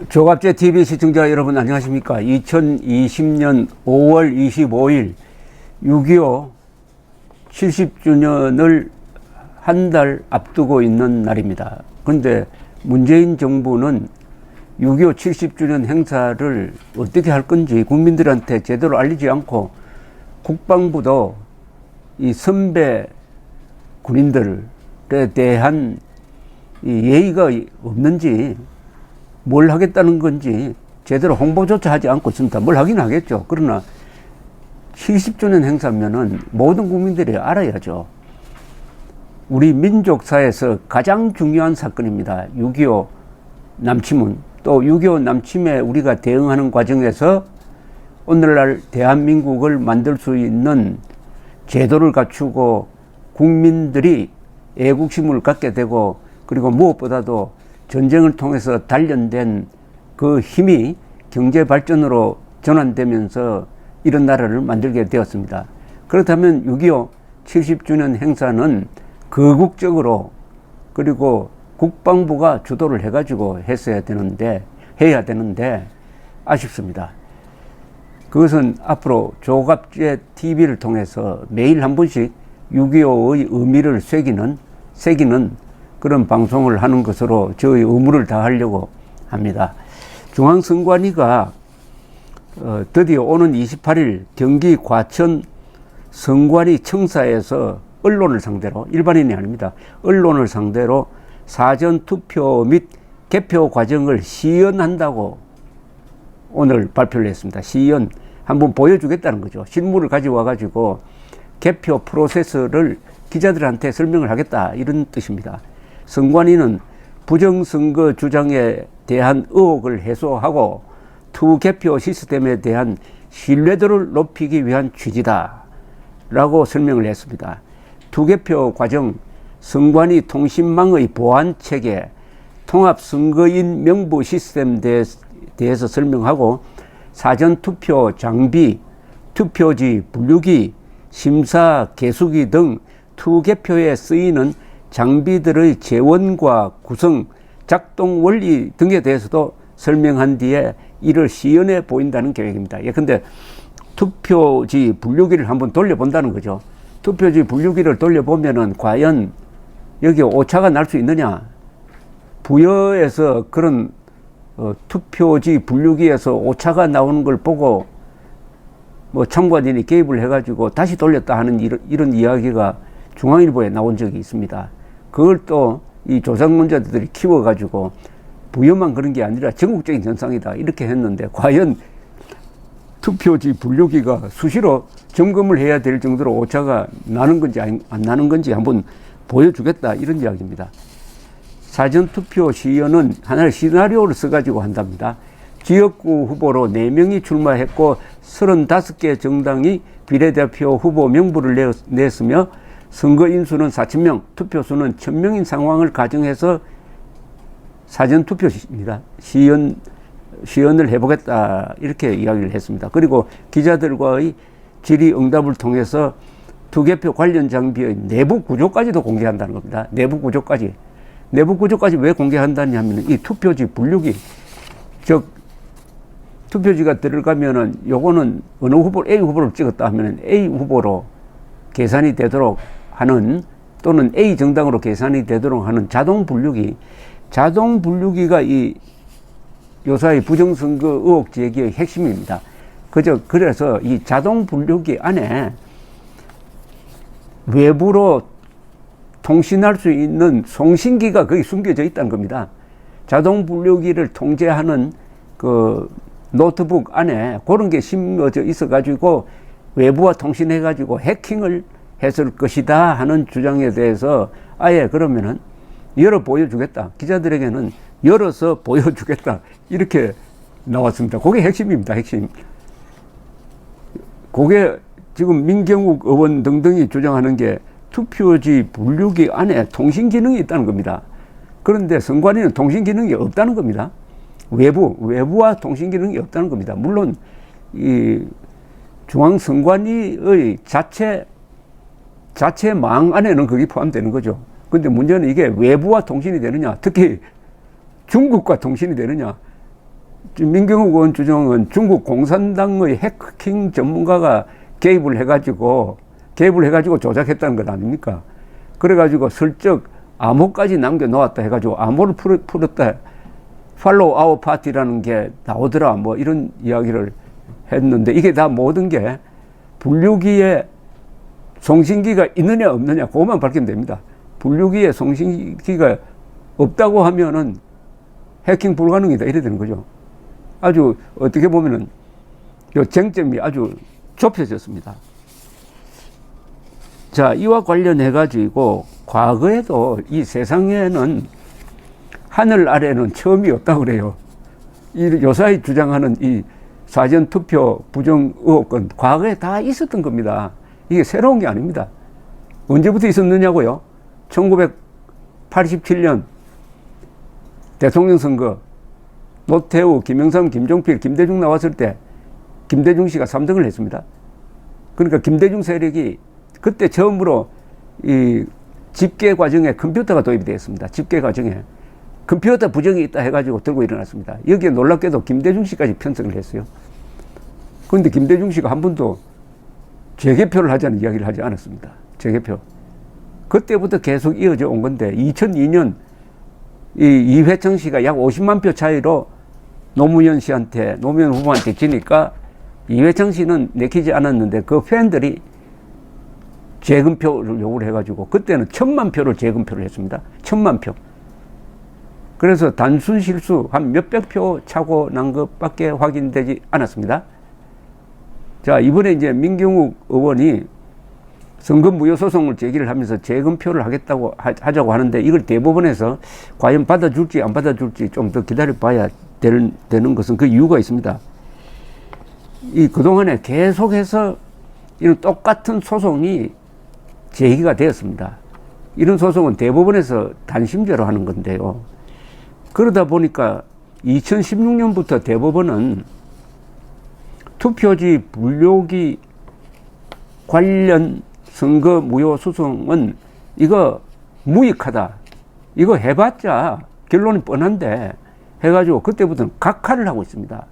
조갑제 TV 시청자 여러분 안녕하십니까? 2020년 5월 25일 6.25 70주년을 한 달 앞두고 있는 날입니다. 그런데 문재인 정부는 6.25 70주년 행사를 어떻게 할 건지 국민들한테 제대로 알리지 않고 국방부도 이 선배 군인들에 대한 이 예의가 없는지 뭘 하겠다는 건지 제대로 홍보조차 하지 않고 있습니다. 뭘 하긴 하겠죠. 그러나 70주년 행사면은 모든 국민들이 알아야죠. 우리 민족사에서 가장 중요한 사건입니다. 6.25 남침은. 또 6.25 남침에 우리가 대응하는 과정에서 오늘날 대한민국을 만들 수 있는 제도를 갖추고 국민들이 애국심을 갖게 되고, 그리고 무엇보다도 전쟁을 통해서 단련된 그 힘이 경제 발전으로 전환되면서 이런 나라를 만들게 되었습니다. 그렇다면 6.25 70주년 행사는 거국적으로, 그리고 국방부가 주도를 해가지고 해야 되는데 아쉽습니다. 그것은 앞으로 조갑제 TV를 통해서 매일 한 번씩 6.25의 의미를 새기는 그런 방송을 하는 것으로 저의 의무를 다하려고 합니다. 중앙선관위가 드디어 오는 28일 경기 과천 선관위 청사에서 언론을 상대로, 일반인이 아닙니다, 언론을 상대로 사전투표 및 개표 과정을 시연한다고 오늘 발표를 했습니다. 시연, 한번 보여주겠다는 거죠. 실물을 가져와 가지고 개표 프로세스를 기자들한테 설명을 하겠다, 이런 뜻입니다. 선관위는 부정선거 주장에 대한 의혹을 해소하고 투개표 시스템에 대한 신뢰도를 높이기 위한 취지다 라고 설명을 했습니다. 투개표 과정, 선관위 통신망의 보안체계, 통합선거인 명부 시스템에 대해서 설명하고, 사전투표 장비, 투표지 분류기, 심사 개수기 등 투개표에 쓰이는 장비들의 재원과 구성, 작동 원리 등에 대해서도 설명한 뒤에 이를 시연해 보인다는 계획입니다. 예컨대 투표지 분류기를 한번 돌려본다는 거죠. 투표지 분류기를 돌려보면은 과연 여기 오차가 날 수 있느냐. 부여에서 그런 투표지 분류기에서 오차가 나오는 걸 보고 뭐 참관인이 개입을 해가지고 다시 돌렸다 하는 이런 이야기가 중앙일보에 나온 적이 있습니다. 그걸 또 이 조작론자들이 키워가지고 부여만 그런 게 아니라 전국적인 현상이다, 이렇게 했는데, 과연 투표지 분류기가 수시로 점검을 해야 될 정도로 오차가 나는 건지 안 나는 건지 한번 보여주겠다, 이런 이야기입니다. 사전투표 시연은 하나의 시나리오를 써가지고 한답니다. 지역구 후보로 4명이 출마했고 35개 정당이 비례대표 후보 명부를 냈으며 선거인수는 4,000명, 투표수는 1,000명인 상황을 가정해서 사전투표입니다. 시연을 해보겠다, 이렇게 이야기를 했습니다. 그리고 기자들과의 질의응답을 통해서 투개표 관련 장비의 내부 구조까지도 공개한다는 겁니다. 내부 구조까지 왜 공개한다냐 하면, 이 투표지 분류기, 즉 투표지가 들어가면은 요거는 어느 후보, A 후보를 찍었다 하면은 A 후보로 계산이 되도록 하는, 또는 A 정당으로 계산이 되도록 하는 자동 분류기가 이 요사이 부정선거 의혹 제기의 핵심입니다. 그래서 이 자동 분류기 안에 외부로 통신할 수 있는 송신기가 거기 숨겨져 있다는 겁니다. 자동 분류기를 통제하는 그 노트북 안에 그런 게 심어져 있어 가지고 외부와 통신해 가지고 해킹을 했을 것이다 하는 주장에 대해서 아예 그러면은 열어 보여주겠다, 기자들에게는 열어서 보여주겠다, 이렇게 나왔습니다. 그게 핵심입니다. 핵심. 그게 지금 민경욱 의원 등등이 주장하는 게 투표지 분류기 안에 통신 기능이 있다는 겁니다. 그런데 선관위는 통신 기능이 없다는 겁니다. 외부와 통신 기능이 없다는 겁니다. 물론 이 중앙선관위의 자체망 안에는 그게 포함되는 거죠. 근데 문제는 이게 외부와 통신이 되느냐, 특히 중국과 통신이 되느냐, 민경욱 의원 주장은 중국 공산당의 해킹 전문가가 개입을 해가지고 조작했다는 것 아닙니까? 그래가지고 슬쩍 암호까지 남겨놓았다 해가지고 암호를 풀었다. 팔로우 아워 파티라는 게 나오더라. 뭐 이런 이야기를 했는데 이게 다 모든 게 분류기에 송신기가 있느냐 없느냐 그것만 밝히면 됩니다. 분류기에 송신기가 없다고 하면은 해킹 불가능이다 이래 되는 거죠. 아주 어떻게 보면은 요 쟁점이 아주 좁혀졌습니다. 자, 이와 관련해 가지고 과거에도 이 세상에는 하늘 아래는 처음이 없다고 그래요. 요사이 주장하는 이 사전투표 부정 의혹은 과거에 다 있었던 겁니다. 이게 새로운 게 아닙니다. 언제부터 있었느냐고요? 1987년 대통령 선거 노태우, 김영삼, 김종필, 김대중 나왔을 때 김대중 씨가 3등을 했습니다. 그러니까 김대중 세력이 그때 처음으로 이 집계 과정에 컴퓨터가 도입이 되었습니다. 집계 과정에 컴퓨터 부정이 있다 해가지고 들고 일어났습니다. 여기에 놀랍게도 김대중 씨까지 편성을 했어요. 그런데 김대중 씨가 한 번도 재개표를 하자는 이야기를 하지 않았습니다. 재개표. 그때부터 계속 이어져 온 건데 2002년 이회창 씨가 약 50만 표 차이로 노무현 후보한테 지니까 이회창 씨는 내키지 않았는데 그 팬들이 재검표를 요구를 해가지고 그때는 1000만 표를 재검표를 했습니다. 1000만 표. 그래서 단순 실수 한 몇백 표 차고 난 것밖에 확인되지 않았습니다. 자, 이번에 이제 민경욱 의원이 선거 무효 소송을 제기를 하면서 재검표를 하자고 하는데 이걸 대법원에서 과연 받아줄지 안 받아줄지 좀 더 기다려 봐야 되는 것은 그 이유가 있습니다. 그동안에 계속해서 이런 똑같은 소송이 제기가 되었습니다. 이런 소송은 대법원에서 단심제로 하는 건데요. 그러다 보니까 2016년부터 대법원은 투표지 분류기 관련 선거 무효 소송은 이거 무익하다. 이거 해봤자 결론이 뻔한데 해가지고 그때부터는 각하를 하고 있습니다.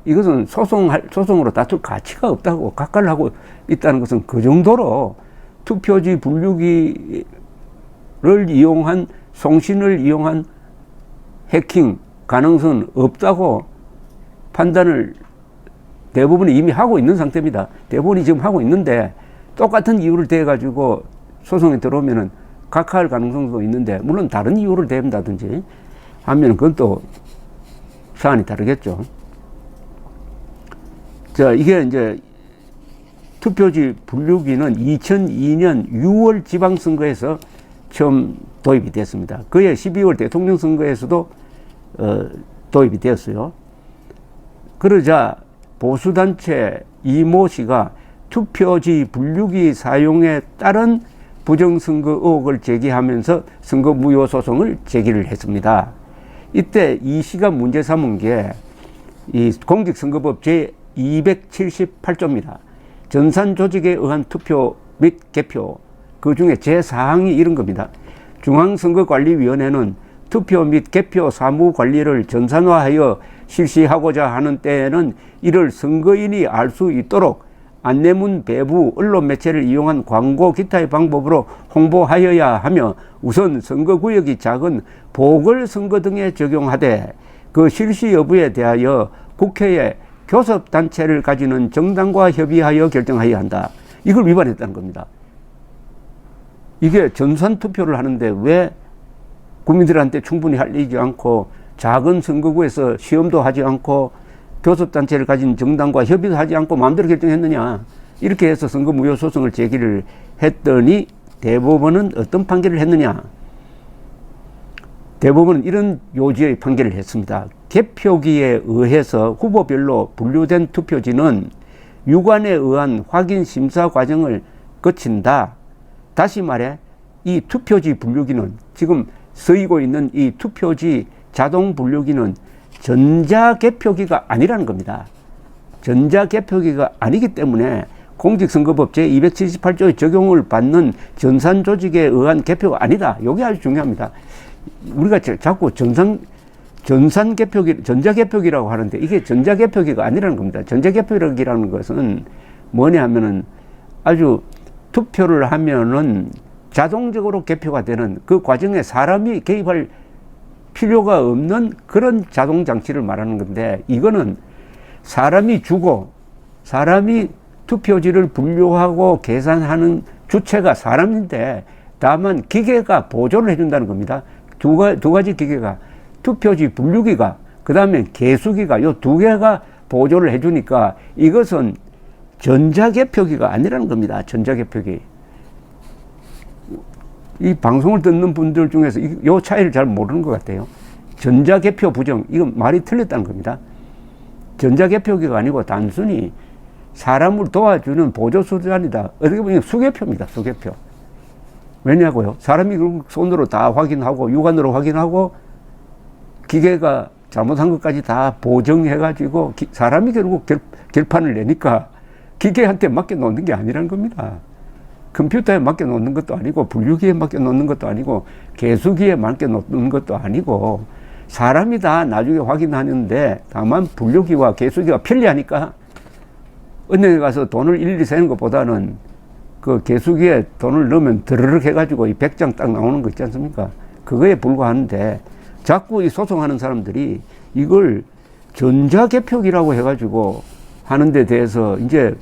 이것은 소송으로 다툴 가치가 없다고 각하를 하고 있다는 것은 그 정도로 투표지 분류기를 이용한 송신을 이용한 해킹 가능성은 없다고 판단을 대부분이 이미 하고 있는 상태입니다. 대부분이 지금 하고 있는데 똑같은 이유를 대가지고 소송에 들어오면은 각하할 가능성도 있는데 물론 다른 이유를 댄다든지 하면 그건 또 사안이 다르겠죠. 자, 이게 이제 투표지 분류기는 2002년 6월 지방선거에서 처음 도입이 됐습니다. 그해 12월 대통령 선거에서도 도입이 되었어요. 그러자 보수단체 이모 씨가 투표지 분류기 사용에 따른 부정선거 의혹을 제기하면서 선거 무효 소송을 제기를 했습니다. 이때 이 씨가 문제 삼은 게 이 공직선거법 제278조입니다. 전산 조직에 의한 투표 및 개표, 그 중에 제4항이 이런 겁니다. 중앙선거관리위원회는 투표 및 개표 사무 관리를 전산화하여 실시하고자 하는 때에는 이를 선거인이 알 수 있도록 안내문 배부, 언론 매체를 이용한 광고 기타의 방법으로 홍보하여야 하며 우선 선거구역이 작은 보궐선거 등에 적용하되 그 실시 여부에 대하여 국회에 교섭단체를 가지는 정당과 협의하여 결정하여야 한다. 이걸 위반했다는 겁니다. 이게 전산투표를 하는데 왜 국민들한테 충분히 알리지 않고 작은 선거구에서 시험도 하지 않고 교섭단체를 가진 정당과 협의도 하지 않고 마음대로 결정했느냐. 이렇게 해서 선거 무효 소송을 제기를 했더니 대법원은 어떤 판결을 했느냐. 대법원은 이런 요지의 판결을 했습니다. 개표기에 의해서 후보별로 분류된 투표지는 유관에 의한 확인 심사 과정을 거친다. 다시 말해 이 투표지 분류기는 지금 쓰이고 있는 이 투표지 자동 분류기는 전자개표기가 아니라는 겁니다. 전자개표기가 아니기 때문에 공직선거법 제278조의 적용을 받는 전산조직에 의한 개표가 아니다. 이게 아주 중요합니다. 우리가 자꾸 전자개표기라고 하는데 이게 전자개표기가 아니라는 겁니다. 전자개표기라는 것은 뭐냐 하면은 아주 투표를 하면은 자동적으로 개표가 되는 그 과정에 사람이 개입할 필요가 없는 그런 자동 장치를 말하는 건데, 이거는 사람이 주고 사람이 투표지를 분류하고 계산하는 주체가 사람인데 다만 기계가 보조를 해준다는 겁니다. 두 가지 기계가, 투표지 분류기가 그 다음에 개수기가, 요 두 개가 보조를 해주니까 이것은 전자개표기가 아니라는 겁니다. 전자개표기. 이 방송을 듣는 분들 중에서 이 차이를 잘 모르는 것 같아요. 전자개표 부정, 이건 말이 틀렸다는 겁니다. 전자개표기가 아니고 단순히 사람을 도와주는 보조수단이다. 어떻게 보면 수개표입니다. 수개표. 왜냐고요? 사람이 손으로 다 확인하고 육안으로 확인하고 기계가 잘못한 것까지 다 보정해가지고 사람이 결국 결판을 내니까 기계한테 맡겨놓는 게 아니라는 겁니다. 컴퓨터에 맡겨놓는 것도 아니고 분류기에 맡겨놓는 것도 아니고 개수기에 맡겨놓는 것도 아니고 사람이 다 나중에 확인하는데, 다만 분류기와 개수기가 편리하니까 은행에 가서 돈을 일일이 세는 것보다는 그 개수기에 돈을 넣으면 드르륵 해가지고 이 100장 딱 나오는 거 있지 않습니까? 그거에 불과한데 자꾸 이 소송하는 사람들이 이걸 전자개표기라고 해가지고 하는 데 대해서 이제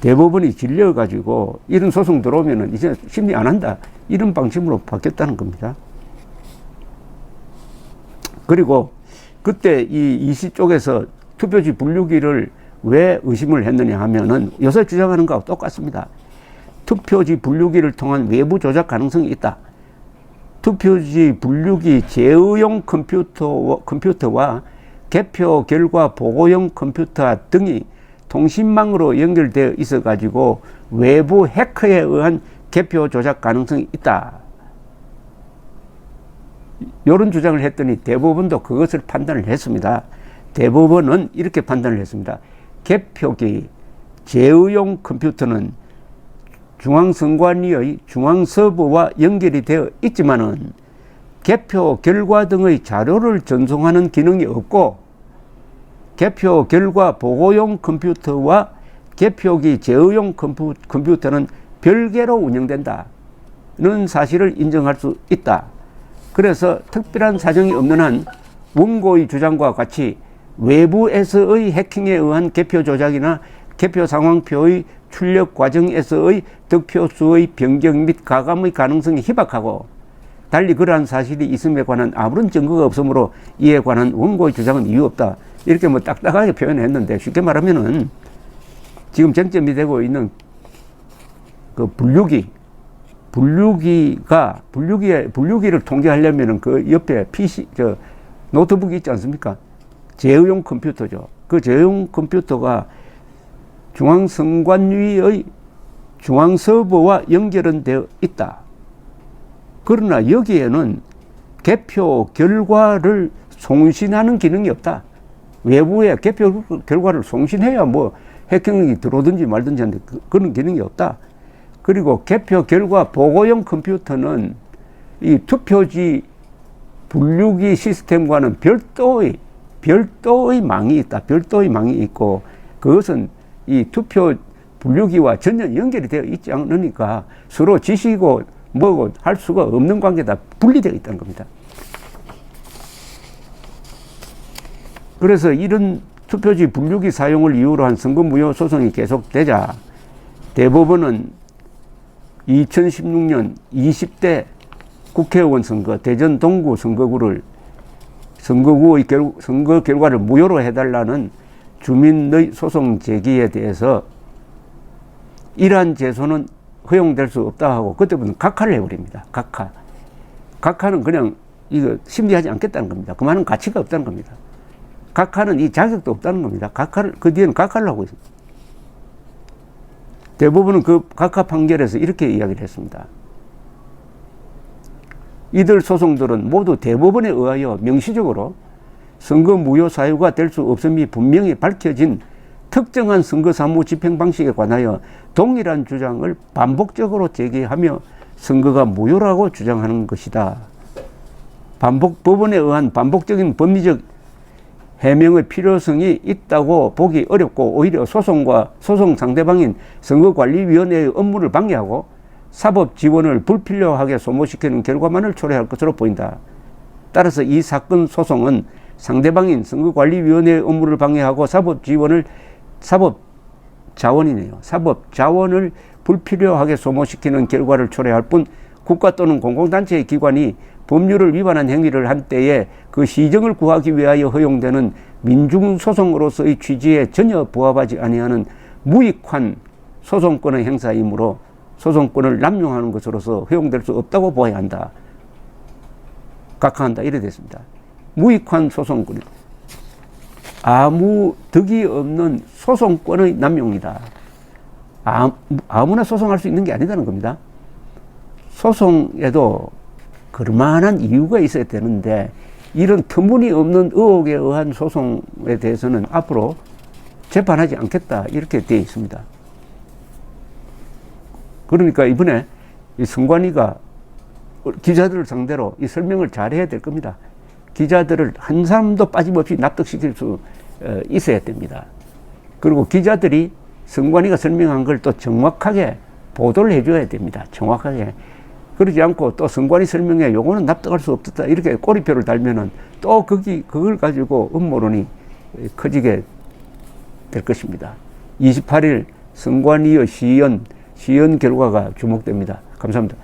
대법원이 질려가지고 이런 소송 들어오면은 이제 심리 안 한다, 이런 방침으로 바뀌었다는 겁니다. 그리고 그때 이 이시 쪽에서 투표지 분류기를 왜 의심을 했느냐 하면은 요새 주장하는 거하고 똑같습니다. 투표지 분류기를 통한 외부 조작 가능성이 있다. 투표지 분류기 제어용 컴퓨터와 개표 결과 보고용 컴퓨터 등이 통신망으로 연결되어 있어 가지고 외부 해커에 의한 개표 조작 가능성이 있다. 이런 주장을 했더니 대법원도 그것을 판단을 했습니다. 대법원은 이렇게 판단을 했습니다. 개표기 제어용 컴퓨터는 중앙선관위의 중앙서버와 연결이 되어 있지만은 개표 결과 등의 자료를 전송하는 기능이 없고, 개표 결과 보고용 컴퓨터와 개표기 제어용 컴퓨터는 별개로 운영된다는 사실을 인정할 수 있다. 그래서 특별한 사정이 없는 한 원고의 주장과 같이 외부에서의 해킹에 의한 개표 조작이나 개표 상황표의 출력 과정에서의 득표수의 변경 및 가감의 가능성이 희박하고, 달리 그러한 사실이 있음에 관한 아무런 증거가 없으므로 이에 관한 원고의 주장은 이유 없다. 이렇게 뭐 딱딱하게 표현했는데, 쉽게 말하면은 지금 쟁점이 되고 있는 그 분류기를 통제하려면은 그 옆에 노트북이 있지 않습니까? 제어용 컴퓨터죠. 그 제어용 컴퓨터가 중앙선관위의 중앙서버와 연결은 되어 있다. 그러나 여기에는 개표 결과를 송신하는 기능이 없다. 외부에 개표 결과를 송신해야 뭐 해킹이 들어오든지 말든지 하는데 그런 기능이 없다. 그리고 개표 결과 보고용 컴퓨터는 이 투표지 분류기 시스템과는 별도의 망이 있다. 별도의 망이 있고, 그것은 이 투표 분류기와 전혀 연결이 되어 있지 않으니까 서로 지시고 뭐고 할 수가 없는 관계다. 분리되어 있다는 겁니다. 그래서 이런 투표지 분류기 사용을 이유로 한 선거무효 소송이 계속되자 대법원은 2016년 20대 국회의원 선거 대전 동구 선거구의 선거 결과를 무효로 해달라는 주민의 소송 제기에 대해서 이러한 제소는 허용될 수 없다 하고 그때부터 각하를 해버립니다. 각하는 그냥 이거 심리하지 않겠다는 겁니다. 그만한 가치가 없다는 겁니다. 각하는 이 자격도 없다는 겁니다. 그 뒤에는 각하를 하고 있습니다. 대부분은 그 각하 판결에서 이렇게 이야기를 했습니다. 이들 소송들은 모두 대법원에 의하여 명시적으로 선거 무효 사유가 될 수 없음이 분명히 밝혀진 특정한 선거 사무 집행 방식에 관하여 동일한 주장을 반복적으로 제기하며 선거가 무효라고 주장하는 것이다. 법원에 의한 반복적인 법리적 해명의 필요성이 있다고 보기 어렵고 오히려 소송 상대방인 선거관리위원회의 업무를 방해하고 사법 지원을 불필요하게 소모시키는 결과만을 초래할 것으로 보인다. 따라서 이 사건 소송은 상대방인 선거관리위원회의 업무를 방해하고 사법 자원을 불필요하게 소모시키는 결과를 초래할 뿐 국가 또는 공공단체의 기관이 법률을 위반한 행위를 한 때에 그 시정을 구하기 위하여 허용되는 민중소송으로서의 취지에 전혀 부합하지 아니하는 무익한 소송권의 행사이므로 소송권을 남용하는 것으로서 허용될 수 없다고 보아야 한다. 각하한다. 이래 됐습니다. 무익한 소송권. 아무 덕이 없는 소송권의 남용이다. 아무나 소송할 수 있는 게 아니다는 겁니다. 소송에도 그럴만한 이유가 있어야 되는데 이런 터무니없는 의혹에 의한 소송에 대해서는 앞으로 재판하지 않겠다 이렇게 되어 있습니다. 그러니까 이번에 이 선관위가 기자들을 상대로 이 설명을 잘해야 될 겁니다. 기자들을 한 사람도 빠짐없이 납득시킬 수 있어야 됩니다. 그리고 기자들이 선관위가 설명한 걸 또 정확하게 보도를 해줘야 됩니다. 정확하게. 그러지 않고 또 선관위 설명에 요거는 납득할 수 없었다 이렇게 꼬리표를 달면은 또 그걸 가지고 음모론이 커지게 될 것입니다. 28일 선관위의 시연 결과가 주목됩니다. 감사합니다.